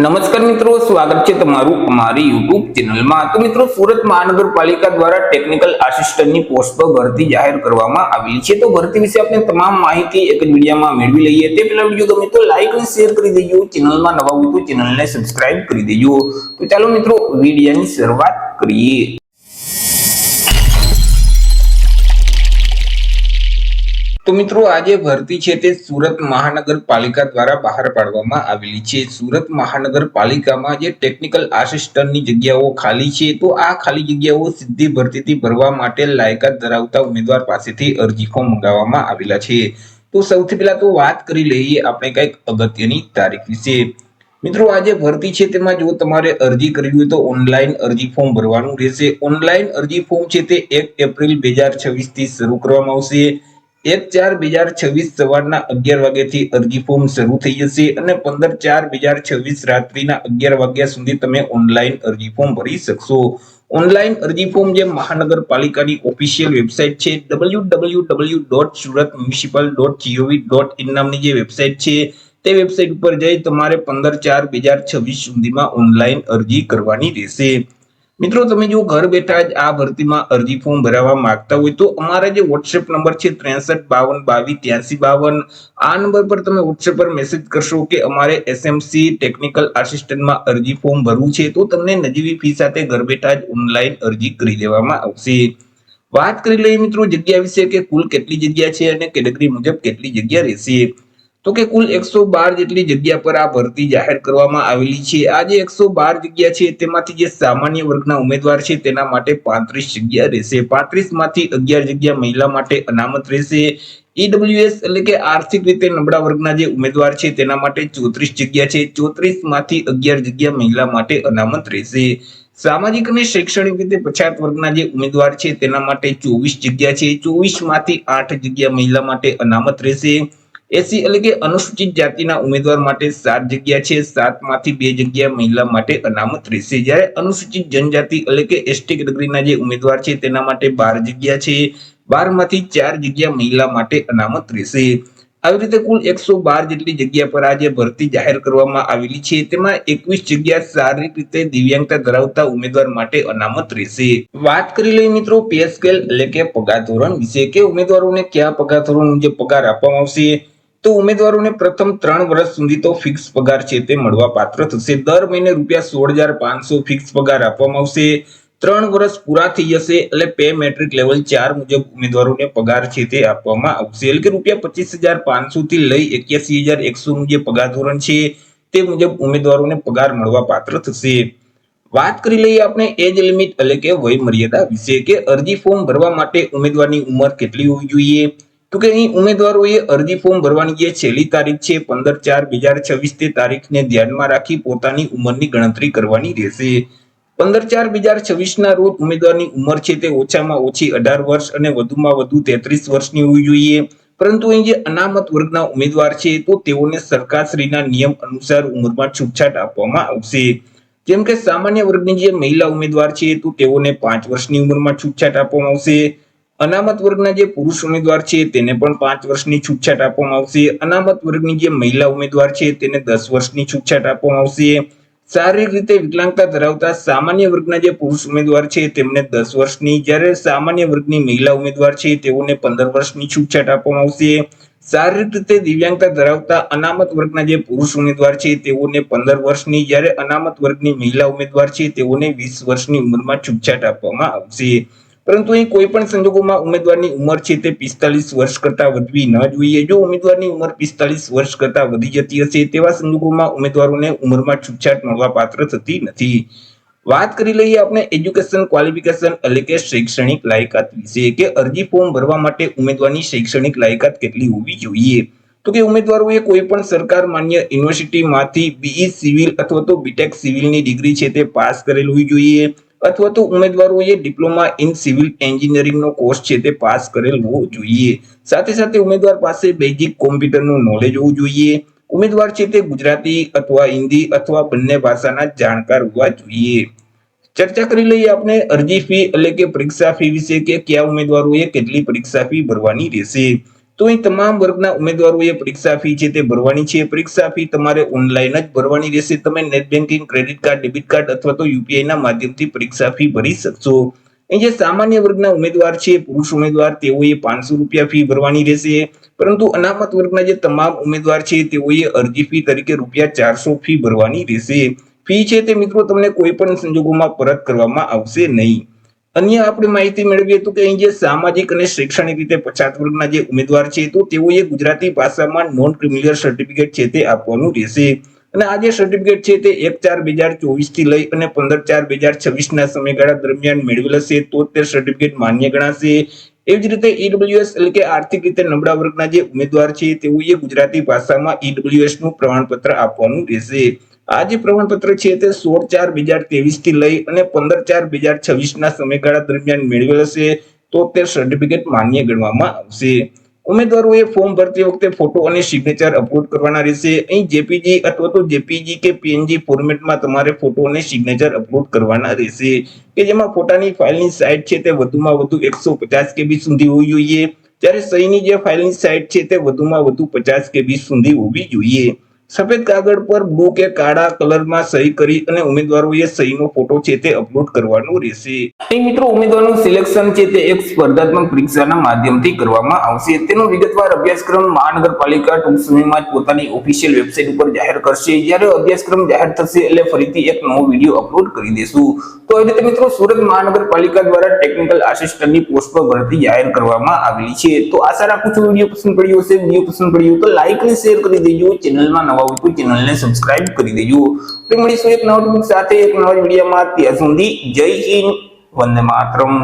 નમસ્કાર મિત્રો, સ્વાગત છે તમારું અમારી યુટ્યુબ ચેનલમાં। તો મિત્રો, સુરત મહાનગરપાલિકા દ્વારા ટેકનિકલ આસિસ્ટન્ટની પોસ્ટ પર ભરતી જાહેર કરવામાં આવી છે। તો ભરતી વિશે આપણે તમામ માહિતી એક જ વિડીયોમાં મેળવી લઈએ। તે પહેલા વિડીયો ગમે તો લાઈક અને શેર કરી દેજો, ચેનલમાં નવા હોય તો ચેનલને સબસ્ક્રાઇબ કરી દેજો। તો ચાલો મિત્રો, વિડીયોની શરૂઆત કરીએ। તો મિત્રો, આજે ભરતી છે તે સુરત મહાનગરપાલિકા દ્વારા બહાર પાડવામાં આવેલી છે। સુરત મહાનગરપાલિકામાં જે ટેકનિકલ આસિસ્ટન્ટની જગ્યાઓ ખાલી છે, તો આ ખાલી જગ્યાઓ સીધી ભરતીથી ભરવા માટે લાયકાત ધરાવતા ઉમેદવાર પાસેથી અરજી ફોર્મ મંગાવવામાં આવેલા છે। તો સૌથી પહેલા તો વાત કરી લઈએ આપણે કંઈક અગત્યની તારીખ વિશે। મિત્રો, આજે ભરતી છે તેમાં જો તમારે અરજી કરવી હોય તો ઓનલાઈન અરજી ફોર્મ ભરવાનું રહેશે। ઓનલાઈન અરજી ફોર્મ છે તે 1 એપ્રિલ 2026 થી શરૂ કરવામાં આવશે। 1/4/2026 સવારના 11 વાગ્યાથી અરજી ફોર્મ શરૂ થઈ જશે અને 15/4/2026 રાત્રિના 11 વાગ્યા સુધી તમે ઓનલાઈન અરજી ફોર્મ ભરી શકશો। ઓનલાઈન અરજી ફોર્મ જે મહાનગરપાલિકાની ઓફિશિયલ વેબસાઇટ છે www.suratmunicipal.gov.in નામની જે વેબસાઇટ છે તે વેબસાઇટ ઉપર જઈ તમારે 15/4/2026 સુધીમાં ઓનલાઈન અરજી કરવાની રહેશે। મિત્રો, તમે જો ઘર બેઠા જ આ ભરતીમાં અરજી ફોર્મ ભરાવવા માંગતા હોય તો અમારા જે WhatsApp નંબર છે 6352228352, આ નંબર પર તમે WhatsApp પર મેસેજ કરશો કે અમારે એસએમસી ટેકનિકલ આસિસ્ટન્ટમાં અરજી ફોર્મ ભરવું છે, તો તમને નજીવી ફી સાથે ઘર બેઠા જ ઓનલાઈન અરજી કરી દેવામાં આવશે। વાત કરી લઈએ મિત્રો જગ્યા વિશે કે કુલ કેટલી જગ્યા છે અને કેટેગરી મુજબ કેટલી જગ્યા રહેશે। તો કે કુલ 112 જેટલી જગ્યા પર આ ભરતી જાહેર કરવામાં આવેલી છે। આ જે 112 જગ્યા છે તેમાંથી જે સામાન્ય વર્ગના ઉમેદવાર છે તેના માટે 35 જગ્યા રહેશે। 35 માંથી 11 જગ્યા મહિલા માટે અનામત રહેશે। ઈડબ્લ્યુએસ એટલે કે આર્થિક રીતે નબળા વર્ગના જે ઉમેદવાર છે તેના માટે 34 જગ્યા છે। 34 માંથી 11 જગ્યા મહિલા માટે અનામત રહેશે। સામાજિક અને શૈક્ષણિક રીતે પછાત વર્ગના જે ઉમેદવાર છે તેના માટે 24 જગ્યા છે। 24 માંથી 8 જગ્યા મહિલા માટે અનામત રહેશે। એસી એટલે કે અનુસૂચિત જાતિના ઉમેદવાર માટે 7 જગ્યા છે। 7 માંથી 2 જગ્યા મહિલા માટે અનામત રહેશે। જ્યારે અનુસૂચિત જનજાતિ એટલે કે એસટી કેટેગરીના જે ઉમેદવાર છે તેના માટે 12 જગ્યા છે। 12 માંથી 4 જગ્યા મહિલા માટે અનામત રહેશે। આવી રીતે કુલ 112 જેટલી જગ્યા પર આજે ભરતી જાહેર કરવામાં આવેલી છે, તેમાં 21 જગ્યા શારીરિક રીતે દિવ્યાંગતા ધરાવતા ઉમેદવાર માટે અનામત રહેશે। વાત કરી લઈએ મિત્રો પે સ્કેલ એટલે કે પગાર ધોરણ વિશે કે ઉમેદવારોને કયા પગાર ધોરણ મુજબ પગાર આપવામાં આવશે। તો ઉમેદવારોને પ્રથમ 3 વર્ષ સુધી તો ફિક્સ પગાર છે તે મળવા પાત્ર થશે। દર મહિને ₹16,500 ફિક્સ પગાર આપવામાં આવશે। 3 વર્ષ પૂરા થઈ જશે એટલે પે મેટ્રિક લેવલ 4 મુજબ ઉમેદવારોને પગાર છે તે આપવામાં આવશે। એટલે કે ₹25,500 થી લઈ 81,100 નું જે પગાર ધોરણ છે તે મુજબ ઉમેદવારોને પગાર મળવા પાત્ર થશે। વાત કરી લઈએ આપણે એજ લિમિટ એટલે કે વય મર્યાદા વિશે કે અરજી ફોર્મ ભરવા માટે ઉમેદવારની ઉંમર કેટલી હોવી જોઈએ। તો કે અહીં ઉમેદવારોએ અરજી ફોર્મ ભરવાની જે છેલ્લી તારીખ છે 15/4/2026 તે તારીખને ધ્યાનમાં રાખી પોતાની ઉંમરની ગણતરી કરવાની રહેશે। 15/4/2026 ના રોજ ઉમેદવારની ઉંમર છે તે ઓછામાં ઓછી 18 વર્ષ અને વધુમાં વધુ 33 વર્ષની હોવી જોઈએ। પરંતુ અહીં જે અનામત વર્ગના ઉમેદવાર છે તો તેઓને સરકારશ્રીના નિયમ અનુસાર ઉંમરમાં છૂટછાટ આપવામાં આવશે। જેમ કે સામાન્ય વર્ગની જે મહિલા ઉમેદવાર છે તો તેઓને 5 વર્ષની ઉંમરમાં છૂટછાટ આપવામાં આવશે। અનામત વર્ગના જે પુરુષ ઉમેદવાર છે તેને પણ 5 વર્ષની છૂટછાટ આપવામાં આવશે। અનામત વર્ગની જે મહિલા ઉમેદવાર છે તેને 10 વર્ષની છૂટછાટ આપવામાં આવશે। શારીરિક રીતે વિકલાંગતા ધરાવતા સામાન્ય વર્ગના જે પુરુષ ઉમેદવાર છે તેમને 10 વર્ષની, જ્યારે સામાન્ય વર્ગની મહિલા ઉમેદવાર છે તેઓને 15 વર્ષની છૂટછાટ આપવામાં આવશે। શારીરિક રીતે દિવ્યાંગતા ધરાવતા અનામત વર્ગના જે પુરુષ ઉમેદવાર છે તેઓને 15 વર્ષની, જ્યારે અનામત વર્ગની મહિલા ઉમેદવાર છે તેઓને 20 વર્ષની ઉંમરમાં છૂટછાટ આપવામાં આવશે। પરંતુ અહીં કોઈ પણ સંજોગોમાં ઉમેદવારની ઉંમર છે તે 45 વર્ષ કરતા વધવી ન જોઈએ। જો ઉમેદવારની ઉંમર 45 વર્ષ કરતા વધી જતી હશે તેવા સંજોગોમાં ઉમેદવારોને ઉંમરમાં છૂટછાટ મળવા પાત્ર થતી નથી। વાત કરી લઈએ આપણે એજ્યુકેશન ક્વોલિફિકેશન એટલે કે શૈક્ષણિક લાયકાત વિશે કે અરજી ફોર્મ ભરવા માટે ઉમેદવારની શૈક્ષણિક લાયકાત કેટલી હોવી જોઈએ। તો કે ઉમેદવારોએ કોઈ પણ સરકાર માન્ય યુનિવર્સિટીમાંથી બીઈ સિવિલ અથવા તો બીટેક સિવિલની ડિગ્રી છે તે પાસ કરેલ હોવી જોઈએ, અથવા તો ઉમેદવારોએ ડિપ્લોમા ઇન સિવિલ એન્જિનિયરિંગનો કોર્સ છે તે પાસ કરેલ હોવો જોઈએ। સાથે સાથે ઉમેદવાર પાસે બેઝિક કોમ્પ્યુટરનું નોલેજ હોવું જોઈએ। ઉમેદવાર છે તે ગુજરાતી અથવા હિન્દી અથવા બંને ભાષાના જાણકાર હોવા જોઈએ। ચર્ચા કરી લઈએ આપણે અરજી ફી એટલે કે પરીક્ષા ફી વિશે કે કયા ઉમેદવારોએ કેટલી પરીક્ષા ફી ભરવાની રહેશે। તો તો અહીં તમામ વર્ગના ઉમેદવારોએ પરીક્ષા ફી છે તે ભરવાની છે. પરીક્ષા ફી તમારે ઓનલાઈન જ ભરવાની રહેશે. તમે net banking, credit card, debit card અથવા તો યુપીઆઈ ના માધ્યમથી પરીક્ષા ફી ભરી શકશો. અહીં જે સામાન્ય વર્ગના ઉમેદવાર છે, પુરુષ ઉમેદવાર, તેઓએ 500 રૂપિયા ફી ભરવાની રહેશે. પરંતુ અનામત વર્ગના જે તમામ ઉમેદવાર છે તેઓએ અરજી ફી તરીકે ₹400 ફી ભરવાની રહેશે. ફી છે તે મિત્રો તમને કોઈ પણ સંજોગોમાં પરત કરવામાં આવશે નહીં. અન્ય આપણે માહિતી મેળવીએ તો કે અહીં જે સામાજિક અને શૈક્ષણિક રીતે પછાત વર્ગના જે ઉમેદવાર છે તો તેઓએ ગુજરાતી ભાષામાં નોન ક્રિમિનલ સર્ટિફિકેટ છે તે આપવાનું રહેશે. અને આ જે સર્ટિફિકેટ છે તે 1/4/2024 થી લઈ અને 15/4/2026 ના સમયગાળા દરમિયાન મેળવેલ હશે તો તે સર્ટિફિકેટ માન્ય ગણાશે. એવી જ રીતે ઈડબ્લ્યુએસ એટલે કે આર્થિક રીતે નબળા વર્ગના જે ઉમેદવાર છે તેઓએ ગુજરાતી ભાષામાં ઈડબ્લ્યુએસ નું પ્રમાણપત્ર આપવાનું રહેશે. આ જે પ્રમાણપત્ર છે તે 16/4/2023 થી લઈ અને 15/4/2026 ના સમયગાળા દરમિયાન મેળવેલ હશે તો તે સર્ટિફિકેટ માન્ય ગણવામાં આવશે. ઉમેદવારોએ ફોર્મ ભરતી વખતે ફોટો અને સિગ્નેચર અપલોડ કરવાના રહેશે. અહીં જેપીજી અથવા તો જેપીજી કે પીએનજી ફોર્મેટમાં તમારે ફોટો અને સિગ્નેચર અપલોડ કરવાના રહેશે કે જેમાં ફોટાની ફાઇલની સાઇઝ છે તે વધુમાં વધુ 150 KB સુધી હોવી જોઈએ, જ્યારે સહીની જે ફાઇલની સાઇઝ છે તે વધુમાં વધુ 50 KB સુધી હોવી જોઈએ. સફેદ કાગળ પર બ્લુ કે કાળા કલરમાં સહી કરી અને ઉમેદવારોએ સહીનો ફોટો છે તે અપલોડ કરવાનો રહેશે. અહીં મિત્રો ઉમેદવારનું સિલેક્શન છે તે એક સ્પર્ધાત્મક પરીક્ષાના માધ્યમથી કરવામાં આવશે. તેનો વિગતવાર અભ્યાસક્રમ મહાનગરપાલિકા ટૂંક સમયમાં જ પોતાની ઓફિશિયલ વેબસાઇટ ઉપર જાહેર કરશે. જ્યારે અભ્યાસક્રમ જાહેર થશે એટલે ફરીથી એક નવો વિડીયો અપલોડ કરી દેશું. તો એ રીતે મિત્રો સુરત મહાનગરપાલિકા દ્વારા ટેકનિકલ આસિસ્ટન્ટની પોસ્ટ પર ભરતી જાહેર કરવામાં આવેલી છે. તો આશા રાખું છું વિડીયો પસંદ પડ્યો હશે. વિડીયો પસંદ પડ્યો તો લાઈક અને શેર કરી દેજો. ચેનલમાં નવા હોય તો ચેનલને સબસ્ક્રાઇબ કરી દેજો. મળીશું એક નવા ટોપિક સાથે એક નવા વિડીયોમાં. ત્યાં સુધી જય હિન્દ, વંદે માતરમ.